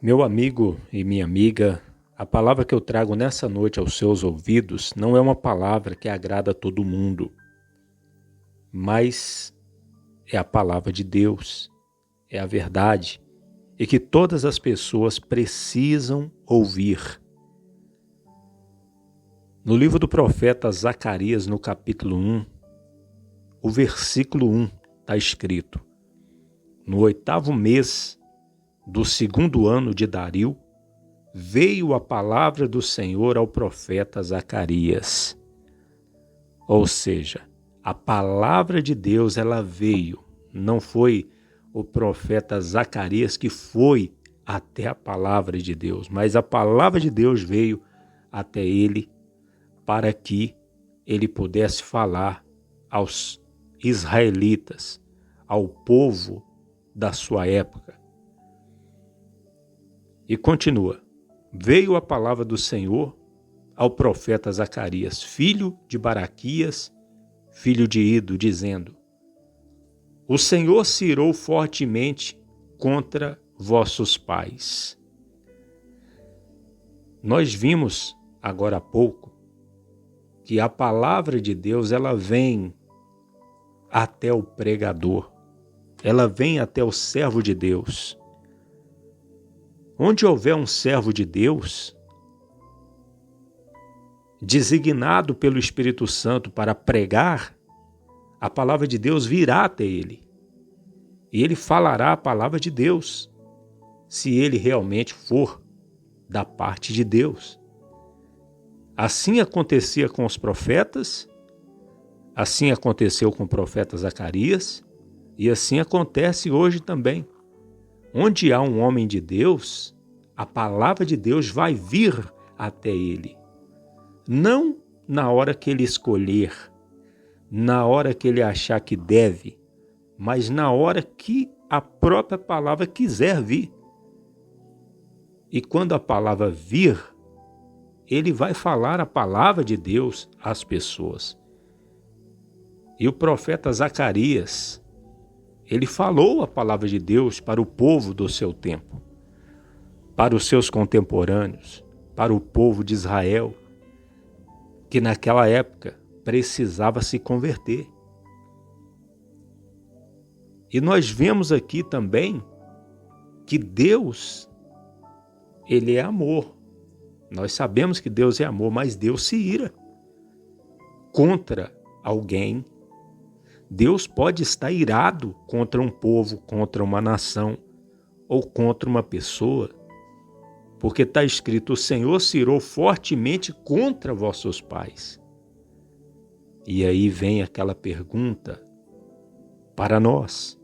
Meu amigo e minha amiga, a palavra que eu trago nessa noite aos seus ouvidos não é uma palavra que agrada a todo mundo, mas é a palavra de Deus, é a verdade e que todas as pessoas precisam ouvir. No livro do profeta Zacarias, no capítulo 1, o versículo 1 está escrito: No 8º mês do 2º ano de Dario, veio a palavra do Senhor ao profeta Zacarias. Ou seja, a palavra de Deus ela veio, não foi o profeta Zacarias que foi até a palavra de Deus, mas a palavra de Deus veio até ele para que ele pudesse falar aos israelitas, ao povo da sua época. E continua: veio a palavra do Senhor ao profeta Zacarias, filho de Baraquias, filho de Ido, dizendo: O Senhor se irou fortemente contra vossos pais. Nós vimos agora há pouco que a palavra de Deus ela vem até o pregador, ela vem até o servo de Deus. Onde houver um servo de Deus, designado pelo Espírito Santo para pregar, a palavra de Deus virá até ele. E ele falará a palavra de Deus, se ele realmente for da parte de Deus. Assim acontecia com os profetas, assim aconteceu com o profeta Zacarias, e assim acontece hoje também. Onde há um homem de Deus, a palavra de Deus vai vir até ele. Não na hora que ele escolher, na hora que ele achar que deve, mas na hora que a própria palavra quiser vir. E quando a palavra vir, ele vai falar a palavra de Deus às pessoas. E o profeta Zacarias, ele falou a palavra de Deus para o povo do seu tempo, para os seus contemporâneos, para o povo de Israel, que naquela época precisava se converter. E nós vemos aqui também que Deus, ele é amor. Nós sabemos que Deus é amor, mas Deus se ira contra alguém. Deus pode estar irado contra um povo, contra uma nação ou contra uma pessoa, porque está escrito: o Senhor se irou fortemente contra vossos pais. E aí vem aquela pergunta para nós.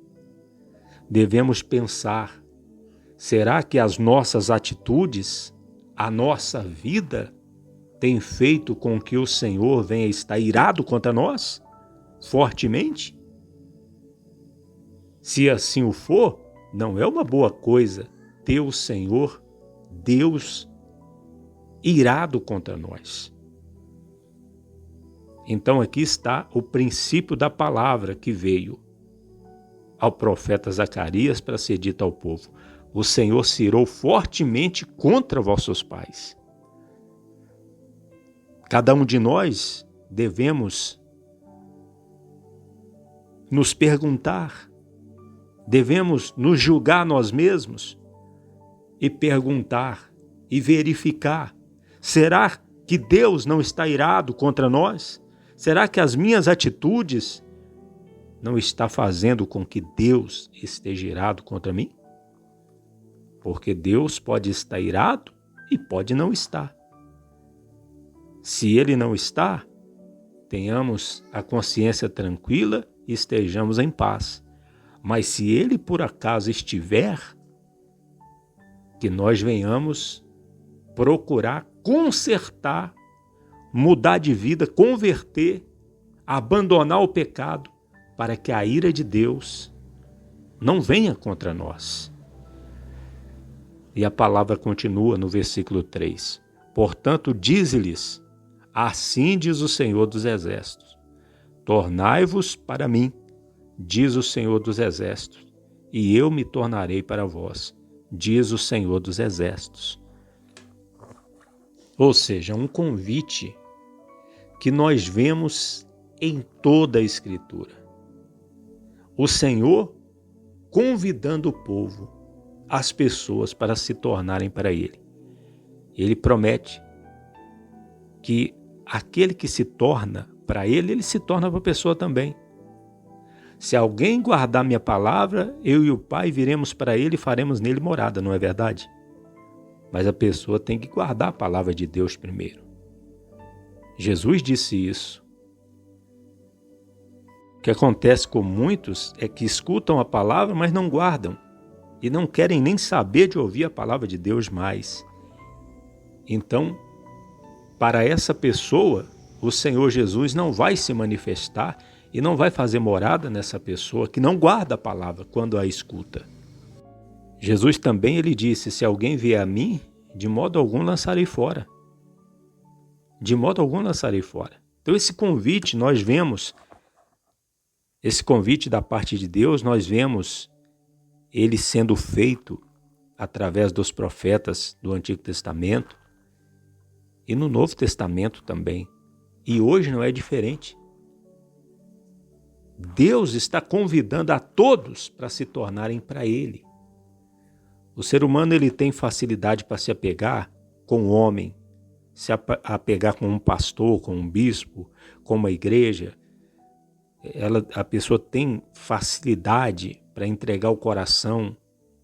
Devemos pensar: será que as nossas atitudes, a nossa vida, tem feito com que o Senhor venha estar irado contra nós? Fortemente? Se assim o for, não é uma boa coisa ter o Senhor, Deus, irado contra nós. Então aqui está o princípio da palavra que veio ao profeta Zacarias para ser dito ao povo: o Senhor se irou fortemente contra vossos pais. Cada um de nós devemos nos perguntar, devemos nos julgar nós mesmos e perguntar e verificar: será que Deus não está irado contra nós? Será que as minhas atitudes não estão fazendo com que Deus esteja irado contra mim? Porque Deus pode estar irado e pode não estar. Se Ele não está, tenhamos a consciência tranquila e estejamos em paz. Mas se Ele por acaso estiver, que nós venhamos procurar consertar, mudar de vida, converter, abandonar o pecado, para que a ira de Deus não venha contra nós. E a palavra continua no versículo 3. Portanto, dize-lhes: assim diz o Senhor dos Exércitos, tornai-vos para mim, diz o Senhor dos Exércitos, e eu me tornarei para vós. diz o Senhor dos Exércitos. Ou seja, um convite que nós vemos em toda a Escritura. O Senhor convidando o povo, as pessoas para se tornarem para Ele. Ele promete que aquele que se torna para Ele, Ele se torna para a pessoa também. Se alguém guardar minha palavra, eu e o Pai viremos para Ele e faremos nele morada, não é verdade? Mas a pessoa tem que guardar a palavra de Deus primeiro. Jesus disse isso. O que acontece com muitos é que escutam a palavra, mas não guardam. E não querem nem saber de ouvir a palavra de Deus mais. Então, para essa pessoa, o Senhor Jesus não vai se manifestar e não vai fazer morada nessa pessoa que não guarda a palavra quando a escuta. Jesus também ele disse, se alguém vier a mim, de modo algum lançarei fora. De modo algum lançarei fora. Então esse convite nós vemos, esse convite da parte de Deus, nós vemos ele sendo feito através dos profetas do Antigo Testamento e no Novo Testamento também. E hoje não é diferente. Deus está convidando a todos para se tornarem para Ele. O ser humano ele tem facilidade para se apegar com o homem, se apegar com um pastor, com um bispo, com uma igreja. A pessoa tem facilidade para entregar o coração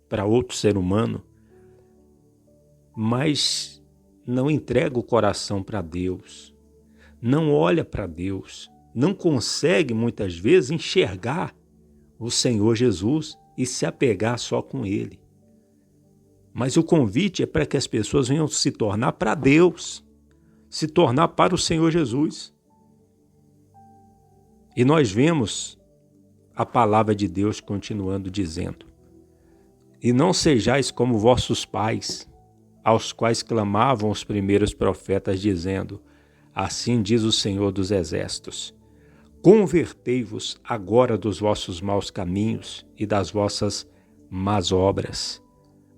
para outro ser humano, mas não entrega o coração para Deus, não olha para Deus, não consegue muitas vezes enxergar o Senhor Jesus e se apegar só com Ele. Mas o convite é para que as pessoas venham se tornar para Deus, se tornar para o Senhor Jesus. E nós vemos a palavra de Deus continuando dizendo, e não sejais como vossos pais, aos quais clamavam os primeiros profetas, dizendo, assim diz o Senhor dos Exércitos, convertei-vos agora dos vossos maus caminhos e das vossas más obras.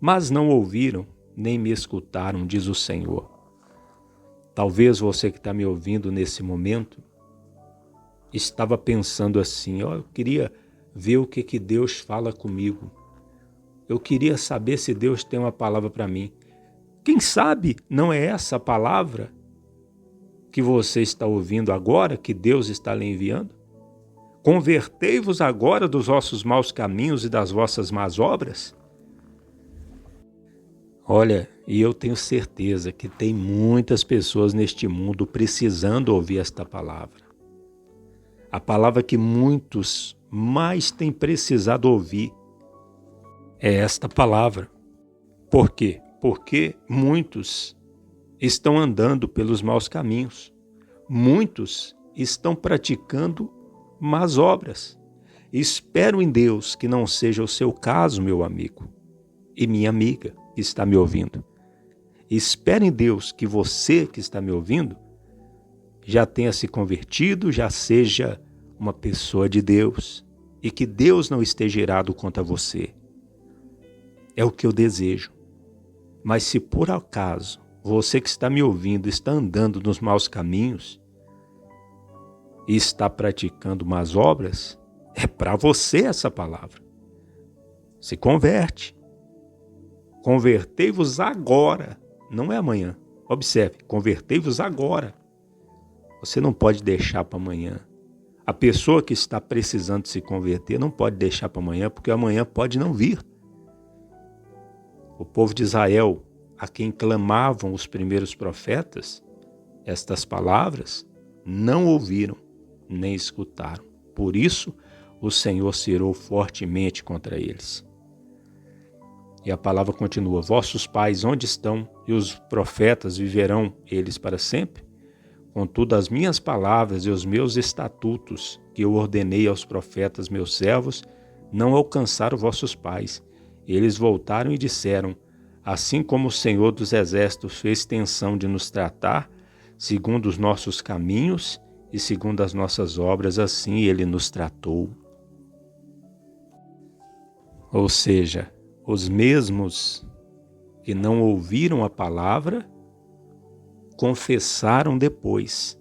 Mas não ouviram, nem me escutaram, diz o Senhor. Talvez você que está me ouvindo nesse momento, estava pensando assim, eu queria ver o que Deus fala comigo. Eu queria saber se Deus tem uma palavra para mim. Quem sabe não é essa a palavra que você está ouvindo agora, que Deus está lhe enviando? Convertei-vos agora dos vossos maus caminhos e das vossas más obras? Olha, e eu tenho certeza que tem muitas pessoas neste mundo precisando ouvir esta palavra. A palavra que muitos mais têm precisado ouvir é esta palavra. Por quê? Porque muitos estão andando pelos maus caminhos. Muitos estão praticando más obras. Espero em Deus que não seja o seu caso, meu amigo e minha amiga que está me ouvindo. Espero em Deus que você que está me ouvindo já tenha se convertido, já seja uma pessoa de Deus e que Deus não esteja irado contra você. É o que eu desejo. Mas se por acaso você que está me ouvindo está andando nos maus caminhos e está praticando más obras, é para você essa palavra. Se converte. Convertei-vos agora, não é amanhã. Observe, convertei-vos agora. Você não pode deixar para amanhã. A pessoa que está precisando se converter não pode deixar para amanhã, porque amanhã pode não vir. O povo de Israel, a quem clamavam os primeiros profetas, estas palavras, não ouviram nem escutaram. Por isso, o Senhor se irou fortemente contra eles. E a palavra continua, vossos pais onde estão? E os profetas viverão eles para sempre? Contudo, as minhas palavras e os meus estatutos que eu ordenei aos profetas meus servos não alcançaram vossos pais. Eles voltaram e disseram, assim como o Senhor dos Exércitos fez tensão de nos tratar, segundo os nossos caminhos e segundo as nossas obras, assim Ele nos tratou. Ou seja, Os mesmos que não ouviram a palavra confessaram depois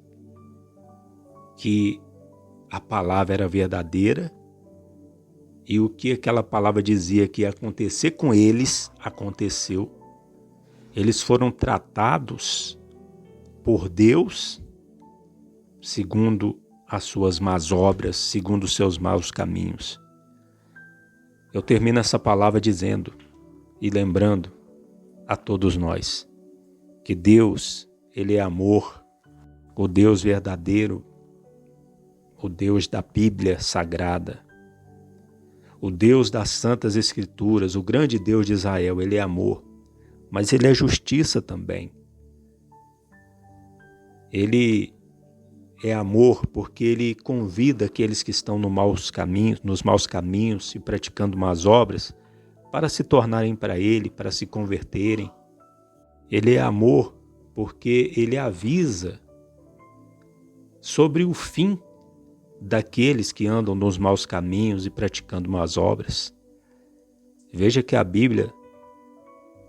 que a palavra era verdadeira e o que aquela palavra dizia que ia acontecer com eles, aconteceu. Eles foram tratados por Deus segundo as suas más obras, segundo os seus maus caminhos. Eu termino essa palavra dizendo e lembrando a todos nós que Deus, Ele é amor, o Deus verdadeiro, o Deus da Bíblia Sagrada, o Deus das Santas Escrituras, o grande Deus de Israel. Ele é amor, mas Ele é justiça também. Ele é amor porque Ele convida aqueles que estão nos maus caminhos e praticando más obras para se tornarem para Ele, para se converterem. Ele é amor porque Ele avisa sobre o fim daqueles que andam nos maus caminhos e praticando más obras. Veja que a Bíblia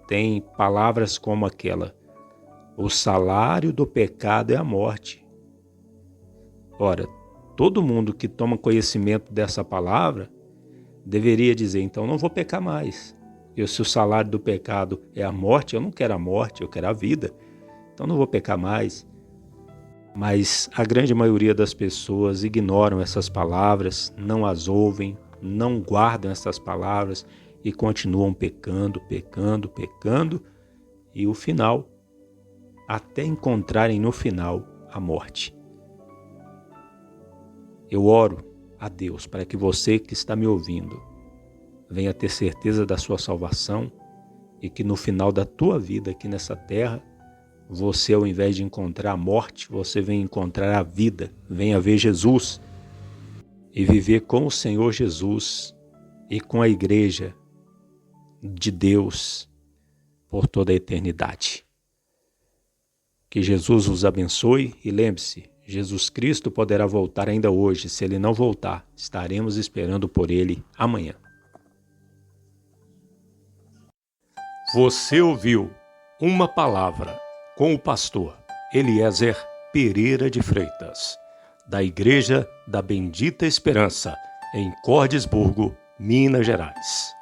tem palavras como aquela: o salário do pecado é a morte. Ora, todo mundo que toma conhecimento dessa palavra deveria dizer, então não vou pecar mais. E se o salário do pecado é a morte, eu não quero a morte, eu quero a vida. Então não vou pecar mais. Mas a grande maioria das pessoas ignoram essas palavras, não as ouvem, não guardam essas palavras e continuam pecando, e o final, até encontrarem no final a morte. Eu oro a Deus para que você que está me ouvindo venha ter certeza da sua salvação e que no final da tua vida aqui nessa terra, você, ao invés de encontrar a morte, você venha encontrar a vida, venha ver Jesus e viver com o Senhor Jesus e com a igreja de Deus por toda a eternidade. Que Jesus os abençoe e lembre-se, Jesus Cristo poderá voltar ainda hoje. Se Ele não voltar, estaremos esperando por Ele amanhã. Você ouviu uma palavra com o pastor Eliezer Pereira de Freitas, da Igreja da Bendita Esperança, em Cordisburgo, Minas Gerais.